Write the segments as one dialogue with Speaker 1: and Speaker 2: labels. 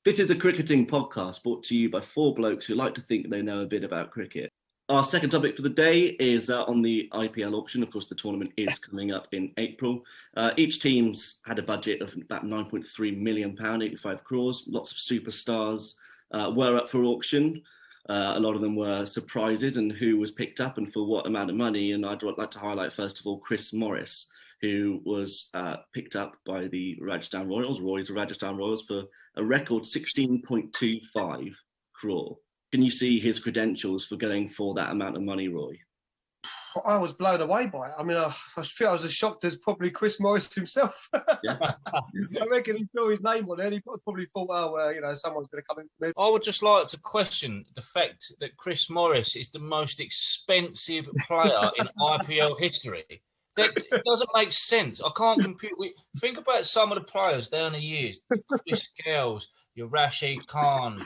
Speaker 1: This is a cricketing podcast brought to you by four blokes who like to think they know a bit about cricket. Our second topic for the day is on the IPL auction. Of course, the tournament is coming up in April. Each team's had a budget of about £9.3 million, 85 crores. Lots of superstars were up for auction. A lot of them were surprises and who was picked up and for what amount of money. And I'd like to highlight, first of all, Chris Morris, who was picked up by the Rajasthan Royals, Rajasthan Royals, for a record 16.25 crore. Can you see his credentials for going for that amount of money, Roy?
Speaker 2: I was blown away by it. I mean, I feel I was as shocked as probably Chris Morris himself.
Speaker 1: Yeah.
Speaker 2: I reckon he saw his name on it and he probably thought, someone's going to come in for me.
Speaker 3: I would just like to question the fact that Chris Morris is the most expensive player in IPL history. That doesn't make sense. I can't compute. Think about some of the players down the years. Chris Gales, your Rashid Khan,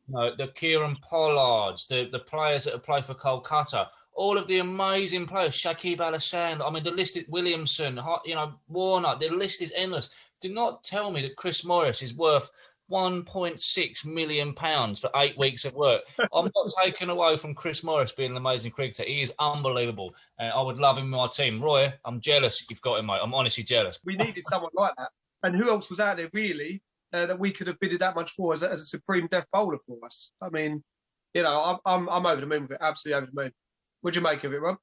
Speaker 3: the Kieran Pollards, the players that have played for Kolkata, all of the amazing players, Shakib Al-Hassan, I mean, the list is Williamson, Warner, the list is endless. Do not tell me that Chris Morris is worth £1.6 million for 8 weeks of work. I'm not taking away from Chris Morris being an amazing cricketer. He is unbelievable. I would love him in my team. Roy, I'm jealous you've got him, mate. I'm honestly jealous.
Speaker 2: We needed someone like that. And who else was out there, really, that we could have bidded that much for as a supreme death bowler for us? I mean, I'm over the moon with it, absolutely over the moon. What'd you make of it, Rob?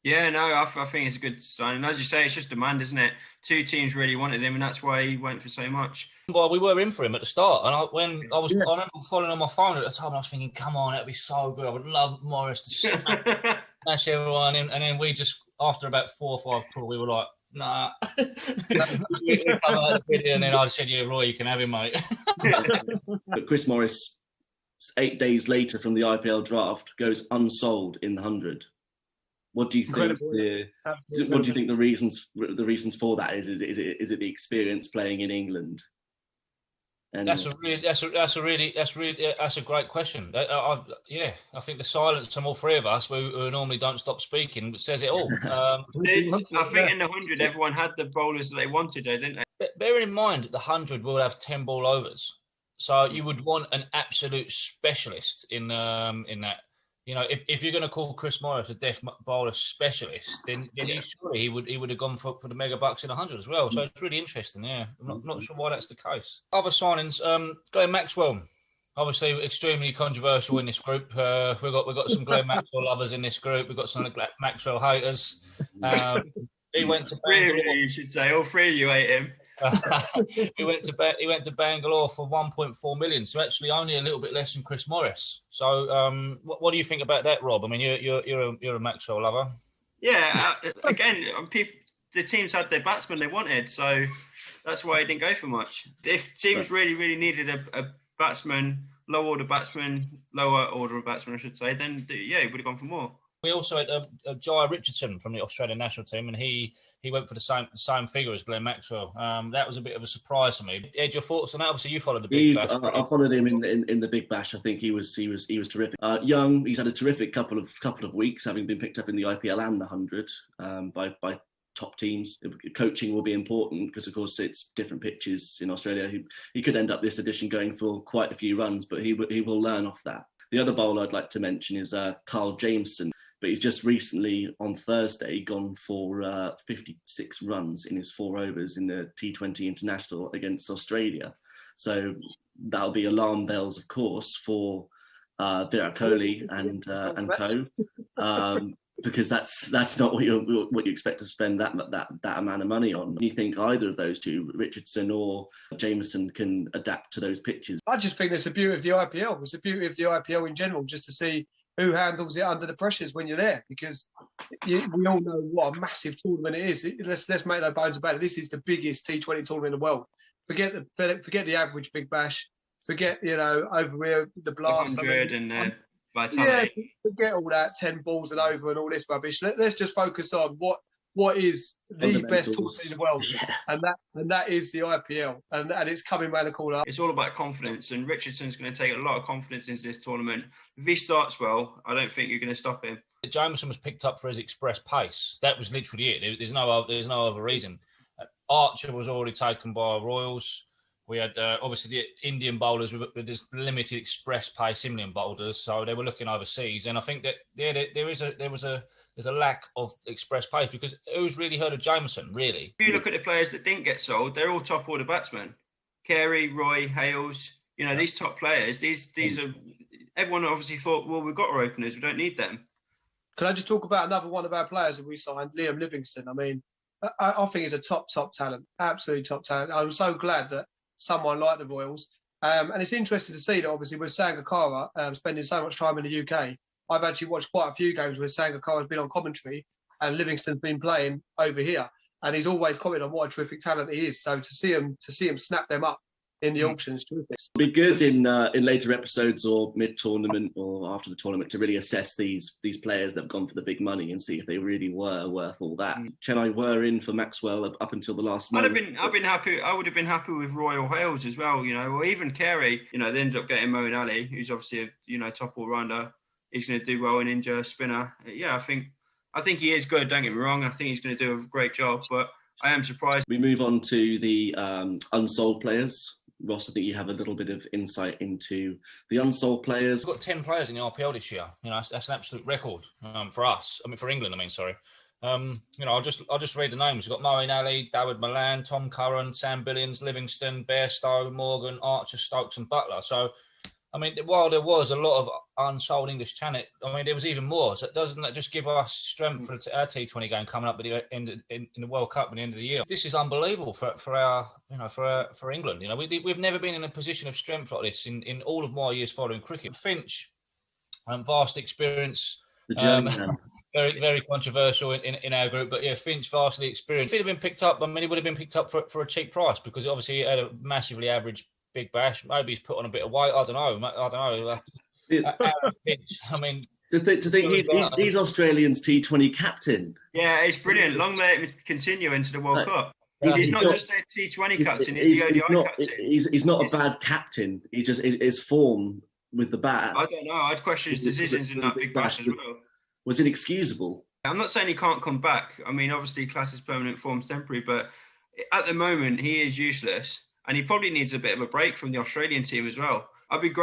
Speaker 4: Yeah, no, I think it's a good sign. And as you say, it's just demand, isn't it? Two teams really wanted him, and that's why he went for so much.
Speaker 3: Well, we were in for him at the start, and I remember following on my phone at the time, and I was thinking, come on, that'd be so good. I would love Morris to smash everyone in. And then we just, after about 4 or 5 calls, we were like, nah. And then I said, yeah, Roy, you can have him, mate.
Speaker 1: But Chris Morris, 8 days later from the IPL draft, goes unsold in the 100. What do you think? What do you think the reasons for that is? Is it the experience playing in England? And
Speaker 3: that's a great question. I think the silence from all three of us, who normally don't stop speaking, says it all.
Speaker 4: I think in the 100, everyone had the bowlers that they wanted, though, didn't they?
Speaker 3: Bearing in mind that the 100 will have 10 ball overs, so you would want an absolute specialist in that. If you're going to call Chris Morris a death bowler specialist, then surely he would have gone for the mega bucks in 100 as well. So it's really interesting. Yeah, I'm not sure why that's the case. Other signings, Glenn Maxwell, obviously extremely controversial in this group. We've got some Glenn Maxwell lovers in this group. We've got some Maxwell haters. He went to Bangalore.
Speaker 4: Really, you should say all three of you hate him.
Speaker 3: He went to Bangalore for 1.4 million, so actually only a little bit less than Chris Morris. So, what do you think about that, Rob? I mean, you're a Maxwell lover.
Speaker 4: Yeah, again, the teams had their batsmen they wanted, so that's why he didn't go for much. If teams really needed a batsman, lower order batsman, I should say, then he would have gone for more.
Speaker 3: We also had Jai Richardson from the Australian national team, and he went for the same figure as Glenn Maxwell. That was a bit of a surprise to me. Ed, your thoughts on that? Obviously, you followed the Big Bash.
Speaker 1: I followed him in the Big Bash. I think he was terrific. Young, he's had a terrific couple of weeks, having been picked up in the IPL and the 100 by top teams. Coaching will be important because, of course, it's different pitches in Australia. He could end up this edition going for quite a few runs, but he will learn off that. The other bowler I'd like to mention is Carl Jameson. But he's just recently, on Thursday, gone for 56 runs in his 4 overs in the T20 International against Australia. So that'll be alarm bells, of course, for Virat Kohli and co, because that's not what you expect to spend that amount of money on. Do you think either of those two, Richardson or Jameson, can adapt to those pitches?
Speaker 2: I just think it's the beauty of the IPL. It's the beauty of the IPL in general, just to see who handles it under the pressures when you're there, because we all know what a massive tournament it is. Let's make no bones about it. This is the biggest T20 tournament in the world. Forget the average Big Bash. Forget over here the blast.
Speaker 4: 100 and vitality.
Speaker 2: Yeah, forget all that 10 balls and over and all this rubbish. Let's just focus on what is the best tournament in the world, and that is the IPL, and it's coming round the corner.
Speaker 4: It's all about confidence, and Richardson's going to take a lot of confidence into this tournament. If he starts well, I don't think you're going to stop him.
Speaker 3: Jameson was picked up for his express pace. That was literally it. There's no other reason. Archer was already taken by Royals. We had obviously the Indian bowlers with this limited express pace Indian bowlers, so they were looking overseas. And I think that there's a lack of express pace, because who's really heard of Jameson, really?
Speaker 4: If you look at the players that didn't get sold, they're all top order batsmen. Carey, Roy, Hales, these top players. These are, everyone obviously thought, well, we've got our openers, we don't need them.
Speaker 2: Can I just talk about another one of our players that we signed, Liam Livingston? I mean, I think he's a top talent, absolutely top talent. I'm so glad that someone like the Royals. And it's interesting to see that obviously with Sangakkara spending so much time in the UK, I've actually watched quite a few games where Sangakkara's been on commentary and Livingston's been playing over here. And he's always commented on what a terrific talent he is. So to see him snap them up in the auctions, terrific.
Speaker 1: It'll be good in later episodes or mid-tournament or after the tournament to really assess these players that have gone for the big money and see if they really were worth all that. Chennai were in for Maxwell up until the last moment.
Speaker 4: I've been happy. I would have been happy with Royal Hales as well, or even Carey. They ended up getting Moeen Ali, who's obviously a top all-rounder. He's going to do well in India, spinner. Yeah, I think he is good. Don't get me wrong. I think he's going to do a great job, but I am surprised.
Speaker 1: We move on to the unsold players. Ross, I think you have a little bit of insight into the unsold players.
Speaker 3: We've got 10 players in the RPL this year. That's an absolute record for us. For England, sorry. I'll just read the names. We've got Moeen Ali, Dawid Malan, Tom Curran, Sam Billings, Livingston, Bairstow, Morgan, Archer, Stokes and Butler. So, while there was a lot of unsold English talent, there was even more. So doesn't that just give us strength for our T20 game coming up at the end in the World Cup at the end of the year? This is unbelievable for our for England. We've never been in a position of strength like this in all of my years following cricket. Finch, vast experience.
Speaker 1: The journeyman.
Speaker 3: Very, very controversial in our group, but yeah, Finch vastly experienced. If he'd have been picked up, he would have been picked up for a cheap price, because obviously he had a massively average big bash. Maybe he's put on a bit of weight. I don't know.
Speaker 1: To think he's Australian's T20 captain.
Speaker 4: Yeah, it's brilliant. Long may it continue into the World Cup. He's not just a T20 captain. He's the ODI captain.
Speaker 1: He's not a bad captain. He just his form with the bat.
Speaker 4: I don't know. I'd question his decisions in that big bash as well.
Speaker 1: Was inexcusable.
Speaker 4: I'm not saying he can't come back. Obviously, class is permanent, form's temporary, but at the moment he is useless. And he probably needs a bit of a break from the Australian team as well. I think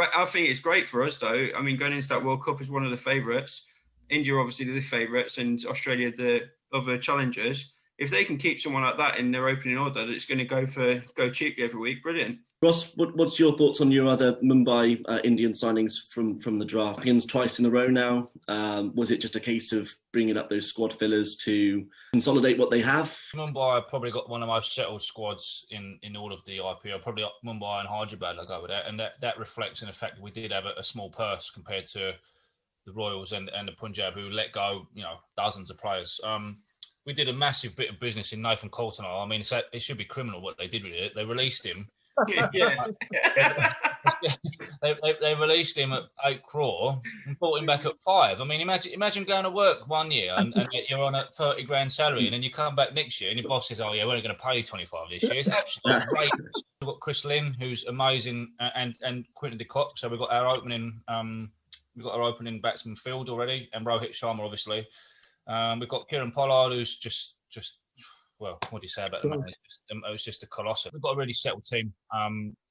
Speaker 4: it's great for us, though. Going into that World Cup is one of the favourites. India, obviously, the favourites, and Australia, the other challengers. If they can keep someone like that in their opening order that's going to go cheaply every week, brilliant.
Speaker 1: Ross, what's your thoughts on your other Mumbai Indian signings from the draft? Indians twice in a row now. Was it just a case of bringing up those squad fillers to consolidate what they have?
Speaker 3: Mumbai probably got one of the most settled squads in all of the IPL. Probably Mumbai and Hyderabad, I'll go with that. And that reflects in the fact that we did have a small purse compared to the Royals and the Punjab, who let go, dozens of players. We did a massive bit of business in Nathan Coulter. It should be criminal what they did with it. They released him.
Speaker 4: Yeah.
Speaker 3: they released him at 8 crore and brought him back at 5. Imagine going to work 1 year and you're on a 30 grand salary, and then you come back next year and your boss says, "Oh yeah, we're only going to pay you 25 this year." It's absolutely great. We've got Chris Lynn, who's amazing, and Quinton de Kock. So we've got our opening batsman field already, and Rohit Sharma obviously. We've got Kieran Pollard, who's just. Well, what do you say about the man? It was just a colossal. We've got a really settled team.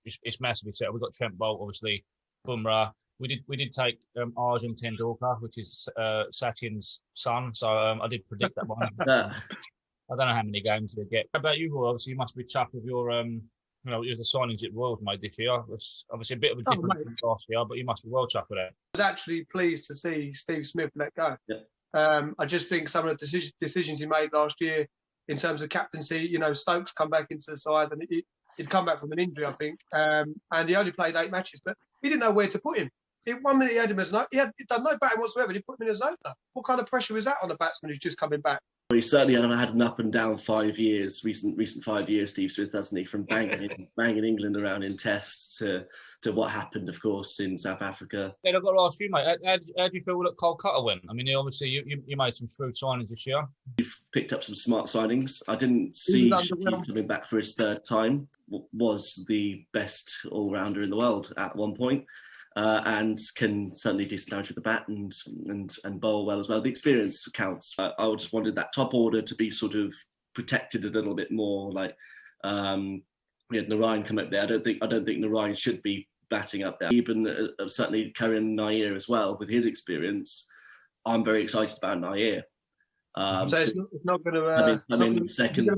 Speaker 3: It's massively settled. We've got Trent Bolt, obviously, Bumrah. We did take Arjun Tendulkar, which is Sachin's son. So I did predict that one. I don't know how many games they get. How about you, Roy? Obviously, you must be chuffed with your, it was the signings that Royals made this year. It was obviously a bit of a different from last year, but you must be well chuffed with that.
Speaker 2: I was actually pleased to see Steve Smith let go.
Speaker 1: Yeah.
Speaker 2: I just think some of the decisions he made last year, in terms of captaincy, Stokes come back into the side, and he'd come back from an injury, I think, and he only played 8 matches, but he didn't know where to put him. 1 minute he had him as he had done no batting whatsoever, and he put him in as an opener. What kind of pressure is that on a batsman who's just coming back?
Speaker 1: Well, he certainly had an up and down 5 years, recent 5 years, Steve Smith, hasn't he? From banging England around in tests to what happened, of course, in South Africa.
Speaker 3: I've got to ask you, mate, how do you feel that Kolkata went? Obviously, you made some shrewd signings this year.
Speaker 1: You've picked up some smart signings. I didn't see Shakib coming back for his 3rd time. Was the best all-rounder in the world at one point. And can certainly dislodge with the bat and bowl well as well. The experience counts. I just wanted that top order to be sort of protected a little bit more. we had Narayan come up there. I don't think Narayan should be batting up there. Even certainly Karan Nair as well, with his experience. I'm very excited about Nair.
Speaker 2: So it's not going to
Speaker 1: come in second. To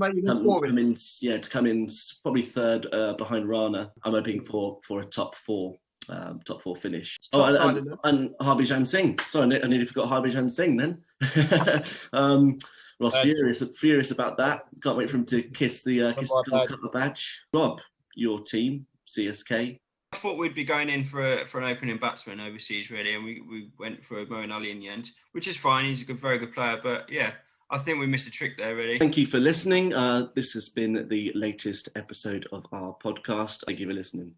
Speaker 1: come in probably third behind Rana. I'm hoping for a top four finish. And Harvey Singh. Sorry, I nearly forgot Harvey Singh then. Ross furious about that. Can't wait for him to kiss the Gold Cup badge. Rob, your team, CSK.
Speaker 4: I thought we'd be going in for an opening batsman overseas, really, and we went for Moeen Ali in the end, which is fine. He's a very good player, but yeah, I think we missed a trick there, really.
Speaker 1: Thank you for listening. This has been the latest episode of our podcast. Thank you for listening.